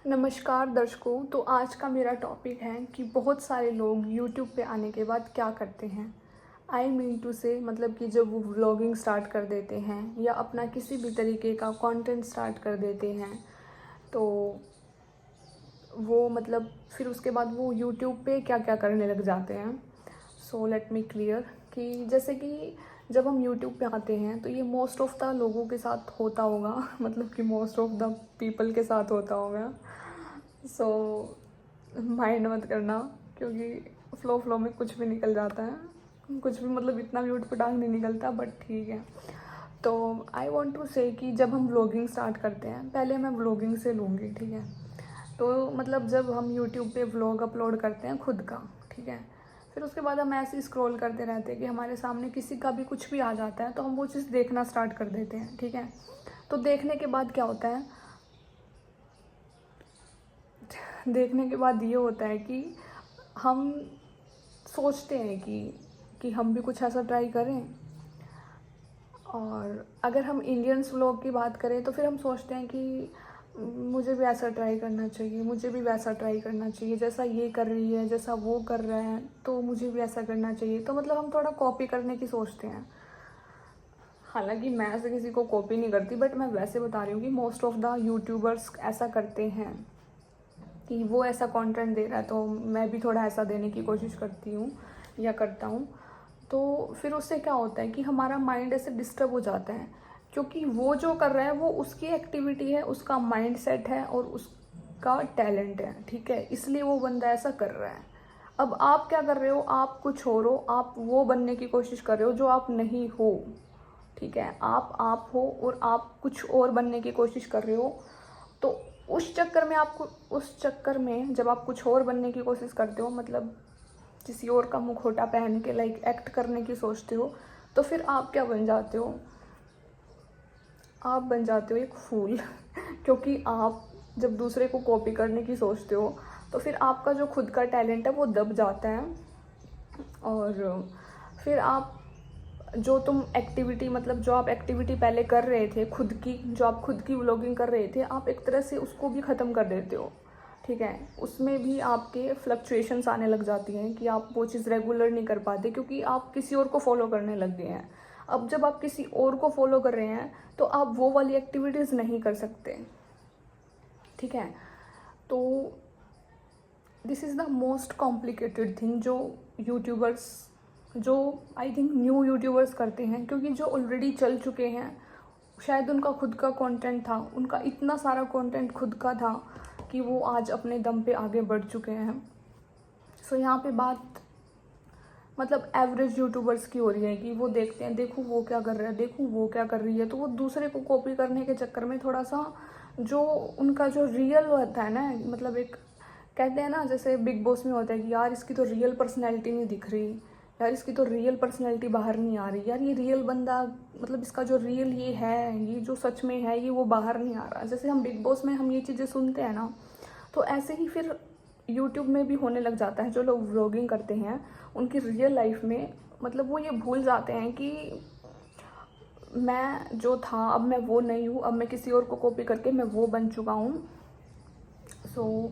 नमस्कार दर्शकों। तो आज का मेरा टॉपिक है कि बहुत सारे लोग यूट्यूब पे आने के बाद क्या करते हैं। आई मीन टू से मतलब कि जब वो व्लॉगिंग स्टार्ट कर देते हैं या अपना किसी भी तरीके का कंटेंट स्टार्ट कर देते हैं, तो वो मतलब फिर उसके बाद वो यूट्यूब पे क्या क्या करने लग जाते हैं। सो लेट मी क्लियर कि जैसे कि जब हम यूट्यूब पे आते हैं तो ये मोस्ट ऑफ द लोगों के साथ होता होगा मतलब कि मोस्ट ऑफ द पीपल के साथ होता होगा। सो माइंड मत करना, क्योंकि फ्लो फ्लो में कुछ भी निकल जाता है, कुछ भी मतलब इतना भी उटपटांग नहीं निकलता, बट ठीक है। तो आई वॉन्ट टू से कि जब हम व्लॉगिंग स्टार्ट करते हैं, पहले मैं व्लॉगिंग से लूँगी, ठीक है। तो मतलब जब हम यूट्यूब पे व्लॉग अपलोड करते हैं खुद का, ठीक है, फिर उसके बाद हम ऐसे ही स्क्रॉल करते रहते हैं कि हमारे सामने किसी का भी कुछ भी आ जाता है तो हम वो चीज़ देखना स्टार्ट कर देते हैं, ठीक है। तो देखने के बाद क्या होता है, देखने के बाद ये होता है कि हम सोचते हैं कि हम भी कुछ ऐसा ट्राई करें। और अगर हम इंडियंस व्लॉग की बात करें तो फिर हम सोचते हैं कि मुझे भी ऐसा ट्राई करना चाहिए, मुझे भी वैसा ट्राई करना चाहिए, जैसा ये कर रही है, जैसा वो कर रहा है, तो मुझे भी ऐसा करना चाहिए। तो मतलब हम थोड़ा कॉपी करने की सोचते हैं। हालांकि मैं ऐसे किसी को कॉपी नहीं करती, बट मैं वैसे बता रही हूँ कि मोस्ट ऑफ द यूट्यूबर्स ऐसा करते हैं कि वो ऐसा कंटेंट दे रहा है तो मैं भी थोड़ा ऐसा देने की कोशिश करती हूँ या करता हूँ। तो फिर उससे क्या होता है कि हमारा माइंड ऐसे डिस्टर्ब हो जाता है, क्योंकि वो जो कर रहा है वो उसकी एक्टिविटी है, उसका माइंड सेट है और उसका टैलेंट है, ठीक है, इसलिए वो बंदा ऐसा कर रहा है। अब आप क्या कर रहे हो, आप कुछ और हो, आप वो बनने की कोशिश कर रहे हो जो आप नहीं हो, ठीक है। आप हो और आप कुछ और बनने की कोशिश कर रहे हो। तो उस चक्कर में जब आप कुछ और बनने की कोशिश करते हो, मतलब किसी और का मुखौटा पहन के लाइक एक्ट करने की सोचते हो, तो फिर आप क्या बन जाते हो, आप बन जाते हो एक फूल क्योंकि आप जब दूसरे को कॉपी करने की सोचते हो तो फिर आपका जो खुद का टैलेंट है वो दब जाता है। और फिर आप जो आप एक्टिविटी पहले कर रहे थे खुद की, जो आप खुद की व्लॉगिंग कर रहे थे, आप एक तरह से उसको भी ख़त्म कर देते हो, ठीक है। उसमें भी आपके फ्लक्चुएशंस आने लग जाती हैं कि आप वो चीज़ रेगुलर नहीं कर पाते, क्योंकि आप किसी और को फॉलो करने लग गए हैं। अब जब आप किसी और को फॉलो कर रहे हैं तो आप वो वाली एक्टिविटीज़ नहीं कर सकते, ठीक है। तो this is the most complicated thing जो यूट्यूबर्स, जो आई थिंक न्यू यूट्यूबर्स करते हैं, क्योंकि जो ऑलरेडी चल चुके हैं शायद उनका खुद का कंटेंट था, उनका इतना सारा कंटेंट खुद का था कि वो आज अपने दम पे आगे बढ़ चुके हैं। सो यहाँ पे बात मतलब एवरेज यूट्यूबर्स की हो रही है कि वो देखते हैं, देखो वो क्या कर रहा है, देखो वो क्या कर रही है, तो वो दूसरे को कॉपी करने के चक्कर में थोड़ा सा जो उनका जो रियल होता है ना, मतलब एक कहते हैं ना जैसे बिग बॉस में होता है कि यार इसकी तो रियल पर्सनैलिटी नहीं दिख रही, यार इसकी तो रियल पर्सनैलिटी बाहर नहीं आ रही, यार ये रियल बंदा मतलब इसका जो रियल ये है, ये जो सच में है, ये वो बाहर नहीं आ रहा। जैसे हम बिग बॉस में हम ये चीज़ें सुनते हैं ना, तो ऐसे ही फिर यूट्यूब में भी होने लग जाता है। जो लोग व्लॉगिंग करते हैं उनकी रियल लाइफ में मतलब वो ये भूल जाते हैं कि मैं जो था अब मैं वो नहीं हूँ, अब मैं किसी और को कॉपी करके मैं वो बन चुका हूँ। सो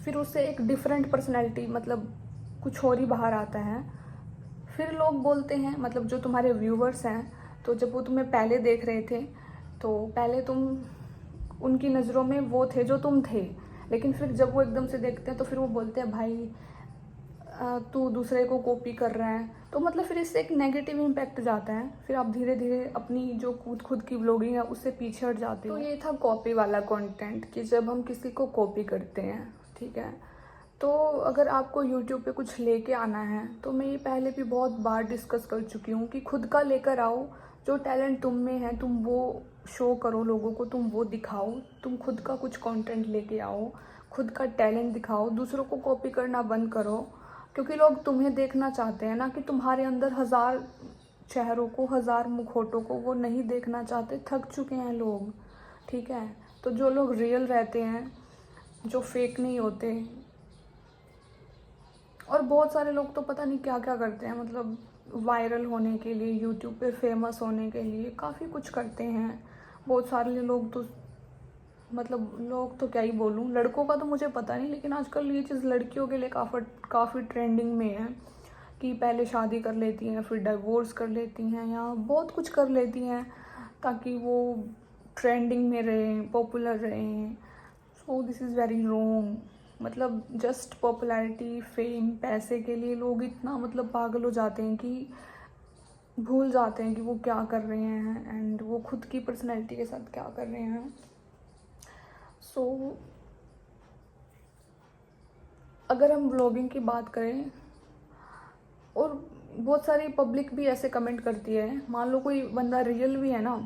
फिर उससे एक डिफरेंट पर्सनैलिटी मतलब कुछ और ही बाहर आता है। फिर लोग बोलते हैं, मतलब जो तुम्हारे व्यूवर्स हैं, तो जब वो तुम्हें पहले देख रहे थे तो पहले तुम उनकी नज़रों में वो थे जो तुम थे, लेकिन फिर जब वो एकदम से देखते हैं तो फिर वो बोलते हैं भाई तू दूसरे को कॉपी कर रहा है। तो मतलब फिर इससे एक नेगेटिव इम्पैक्ट जाता है, फिर आप धीरे धीरे अपनी जो खुद की व्लॉगिंग है उससे पीछे हट जाते हो। तो ये था कॉपी वाला कंटेंट कि जब हम किसी को कॉपी करते हैं, ठीक है। तो अगर आपको यूट्यूब पे कुछ लेके आना है तो मैं ये पहले भी बहुत बार डिस्कस कर चुकी हूँ कि खुद का लेकर आओ, जो टैलेंट तुम में है तुम वो शो करो लोगों को, तुम वो दिखाओ, तुम खुद का कुछ कंटेंट लेके आओ, खुद का टैलेंट दिखाओ, दूसरों को कॉपी करना बंद करो। क्योंकि लोग तुम्हें देखना चाहते हैं ना, कि तुम्हारे अंदर हज़ार चेहरों को, हज़ार मुखौटों को वो नहीं देखना चाहते, थक चुके हैं लोग, ठीक है। तो जो लोग रियल रहते हैं, जो फेक नहीं होते, और बहुत सारे लोग तो पता नहीं क्या क्या करते हैं, मतलब वायरल होने के लिए, यूट्यूब पे फेमस होने के लिए काफ़ी कुछ करते हैं। बहुत सारे लोग तो मतलब लोग तो क्या ही बोलूँ, लड़कों का तो मुझे पता नहीं, लेकिन आजकल ये चीज़ लड़कियों के लिए काफ़ी ट्रेंडिंग में है कि पहले शादी कर लेती हैं, फिर डिवोर्स कर लेती हैं, या बहुत कुछ कर लेती हैं ताकि वो ट्रेंडिंग में रहें, पॉपुलर रहें। So this is very wrong. मतलब जस्ट पॉपुलैरिटी, फेम, पैसे के लिए लोग इतना मतलब पागल हो जाते हैं कि भूल जाते हैं कि वो क्या कर रहे हैं एंड वो खुद की पर्सनैलिटी के साथ क्या कर रहे हैं। सो अगर हम ब्लॉगिंग की बात करें, और बहुत सारी पब्लिक भी ऐसे कमेंट करती है, मान लो कोई बंदा रियल भी है ना,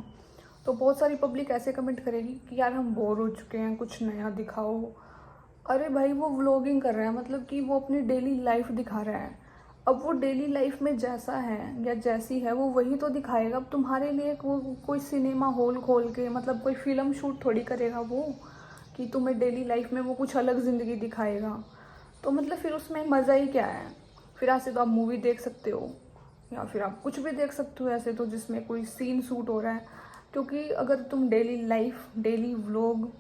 तो बहुत सारी पब्लिक ऐसे कमेंट करेगी कि यार हम बोर हो चुके हैं, कुछ नया दिखाओ। अरे भाई, वो व्लॉगिंग कर रहा है, मतलब कि वो अपनी डेली लाइफ दिखा रहा है। अब वो डेली लाइफ में जैसा है या जैसी है वो वही तो दिखाएगा। अब तुम्हारे लिए वो कोई सिनेमा हॉल खोल के, मतलब कोई फिल्म शूट थोड़ी करेगा वो, कि तुम्हें डेली लाइफ में वो कुछ अलग ज़िंदगी दिखाएगा। तो मतलब फिर उसमें मज़ा ही क्या है। फिर ऐसे तो आप मूवी देख सकते हो, या फिर आप कुछ भी देख सकते हो ऐसे तो, जिसमें कोई सीन शूट हो रहा है। क्योंकि अगर तुम डेली लाइफ, डेली व्लॉग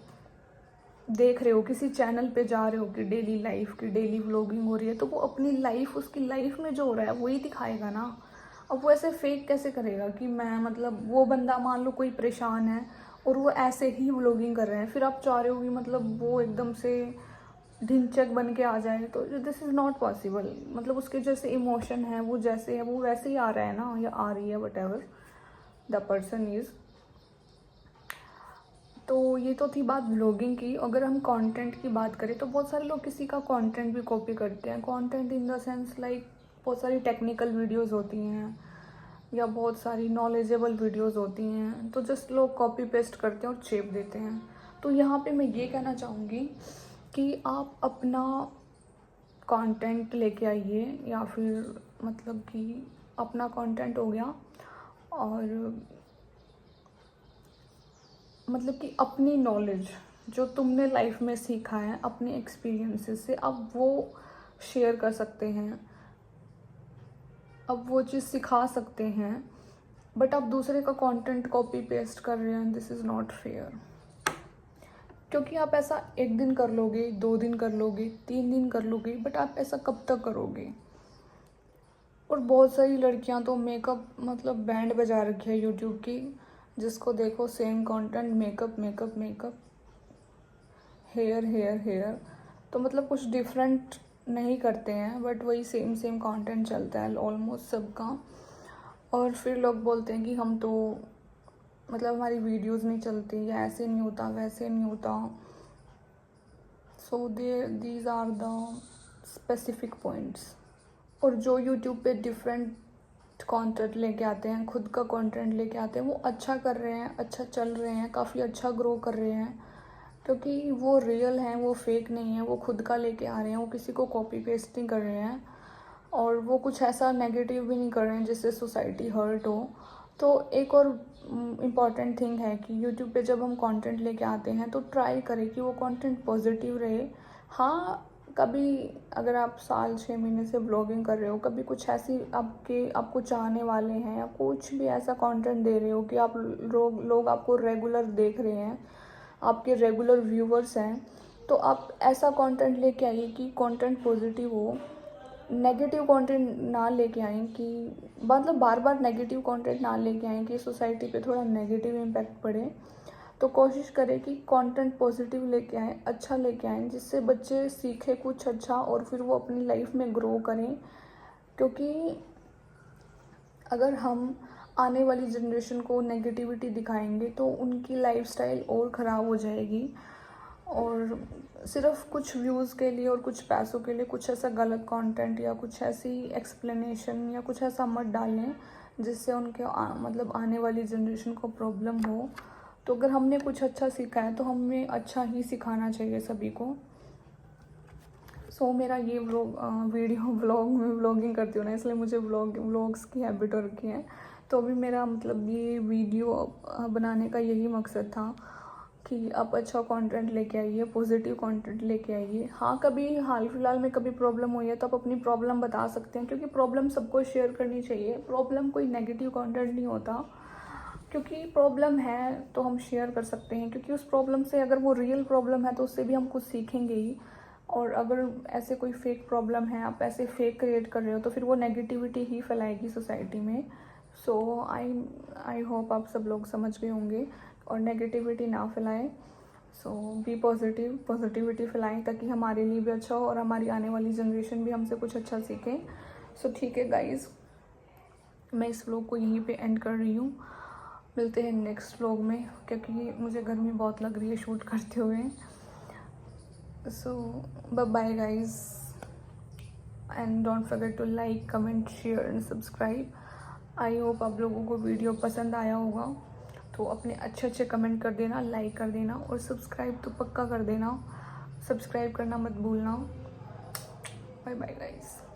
देख रहे हो, किसी चैनल पे जा रहे हो कि डेली लाइफ की डेली व्लॉगिंग हो रही है, तो वो अपनी लाइफ, उसकी लाइफ में जो हो रहा है वही दिखाएगा ना। अब वो ऐसे फेक कैसे करेगा कि मैं, मतलब वो बंदा मान लो कोई परेशान है और वो ऐसे ही व्लॉगिंग कर रहे हैं, फिर आप चाह रहे हो कि मतलब वो एकदम से ढिंचैक बन के आ जाए, तो दिस इज़ नॉट पॉसिबल। मतलब उसके जैसे इमोशन है, वो जैसे है वो वैसे ही आ रहा है ना, या आ रही है, what ever the person is. तो ये तो थी बात व्लॉगिंग की। अगर हम कंटेंट की बात करें तो बहुत सारे लोग किसी का कंटेंट भी कॉपी करते हैं। Content in the sense like बहुत सारी टेक्निकल वीडियोस होती हैं या बहुत सारी नॉलेजेबल वीडियोस होती हैं, तो जस्ट लोग कॉपी पेस्ट करते हैं और चेप देते हैं। तो यहाँ पे मैं ये कहना चाहूँगी कि आप अपना कंटेंट लेके आइए, या फिर मतलब कि अपना कंटेंट हो गया, और मतलब कि अपनी नॉलेज जो तुमने लाइफ में सीखा है अपने एक्सपीरियंसेस से, अब वो शेयर कर सकते हैं, अब वो चीज़ सिखा सकते हैं। बट आप दूसरे का कंटेंट कॉपी पेस्ट कर रहे हैं, दिस इज़ नॉट फेयर। क्योंकि आप ऐसा एक दिन कर लोगे, 2 दिन कर लोगे, 3 दिन कर लोगे, बट आप ऐसा कब तक करोगे। और बहुत सारी लड़कियां तो मेकअप, मतलब बैंड बजा रखी है यूट्यूब की, जिसको देखो same content, makeup makeup makeup, hair hair hair. तो मतलब कुछ डिफरेंट नहीं करते हैं, बट वही सेम सेम कंटेंट चलता है ऑलमोस्ट सबका। और फिर लोग बोलते हैं कि हम तो, मतलब हमारी वीडियोस नहीं चलती, या ऐसे नहीं होता, वैसे नहीं होता। So these are the specific points. और जो यूट्यूब पे डिफरेंट कंटेंट लेके आते हैं, खुद का कंटेंट लेके आते हैं, वो अच्छा कर रहे हैं, अच्छा चल रहे हैं, काफ़ी अच्छा ग्रो कर रहे हैं, क्योंकि वो रियल हैं, वो फेक नहीं है, वो खुद का लेके आ रहे हैं, वो किसी को कॉपी पेस्ट नहीं कर रहे हैं, और वो कुछ ऐसा नेगेटिव भी नहीं कर रहे हैं जिससे सोसाइटी हर्ट हो। तो एक और इम्पॉर्टेंट थिंग है कि यूट्यूब पे जब हम कंटेंट लेके आते हैं तो ट्राई करें कि वो कंटेंट पॉजिटिव रहे। हाँ, कभी अगर आप साल 6 महीने से ब्लॉगिंग कर रहे हो, कभी कुछ ऐसी आपको चाहने वाले हैं, या कुछ भी ऐसा कंटेंट दे रहे हो कि आप लोग आपको रेगुलर देख रहे हैं, आपके रेगुलर व्यूवर्स हैं, तो आप ऐसा कंटेंट लेके आइए कि कंटेंट पॉजिटिव हो। नेगेटिव कंटेंट ना लेके आएँ कि, मतलब बार बार नेगेटिव कंटेंट ना लेके आएँ कि सोसाइटी पे थोड़ा नेगेटिव इम्पैक्ट पड़े। तो कोशिश करें कि कंटेंट पॉजिटिव लेके आएँ, अच्छा लेके आएँ, जिससे बच्चे सीखें कुछ अच्छा और फिर वो अपनी लाइफ में ग्रो करें। क्योंकि अगर हम आने वाली जनरेशन को नेगेटिविटी दिखाएंगे तो उनकी लाइफस्टाइल और ख़राब हो जाएगी। और सिर्फ कुछ व्यूज़ के लिए और कुछ पैसों के लिए कुछ ऐसा गलत कंटेंट या कुछ ऐसी एक्सप्लेनेशन या कुछ ऐसा मत डालें जिससे उनके मतलब आने वाली जनरेशन को प्रॉब्लम हो। तो अगर हमने कुछ अच्छा सीखा है तो हमें अच्छा ही सिखाना चाहिए सभी को। सो मेरा ये वीडियो व्लॉग में व्लॉगिंग करती हूँ ना, इसलिए मुझे व्लॉग्स की हैबिट हो रखी है। तो अभी मेरा मतलब ये वीडियो बनाने का यही मकसद था कि आप अच्छा कंटेंट लेके आइए, पॉजिटिव कंटेंट लेके आइए। हाँ, कभी हाल फिलहाल में कभी प्रॉब्लम हुई है तो आप अपनी प्रॉब्लम बता सकते हैं, क्योंकि प्रॉब्लम सबको शेयर करनी चाहिए। प्रॉब्लम कोई नेगेटिव कंटेंट नहीं होता। क्योंकि प्रॉब्लम है तो हम शेयर कर सकते हैं, क्योंकि उस प्रॉब्लम से अगर वो रियल प्रॉब्लम है तो उससे भी हम कुछ सीखेंगे ही। और अगर ऐसे कोई फेक प्रॉब्लम है, आप ऐसे फेक क्रिएट कर रहे हो, तो फिर वो नेगेटिविटी ही फैलाएगी सोसाइटी में। सो आई होप आप सब लोग समझ गए होंगे और नेगेटिविटी ना फैलाएं। सो बी पॉजिटिव, पॉजिटिविटी फैलाएं ताकि हमारे लिए भी अच्छा हो और हमारी आने वाली जनरेशन भी हमसे कुछ अच्छा सीखे। सो ठीक है गाइज़, मैं इस व्लॉग को यहीं पे एंड कर रही हूँ। मिलते हैं नेक्स्ट व्लॉग में, क्योंकि मुझे गर्मी बहुत लग रही है शूट करते हुए। So bye guys, and don't forget to like, comment, share and subscribe. I hope आप लोगों को वीडियो पसंद आया होगा, तो अपने अच्छे कमेंट कर देना, लाइक कर देना और सब्सक्राइब तो पक्का कर देना। सब्सक्राइब करना मत भूलना। Bye bye guys.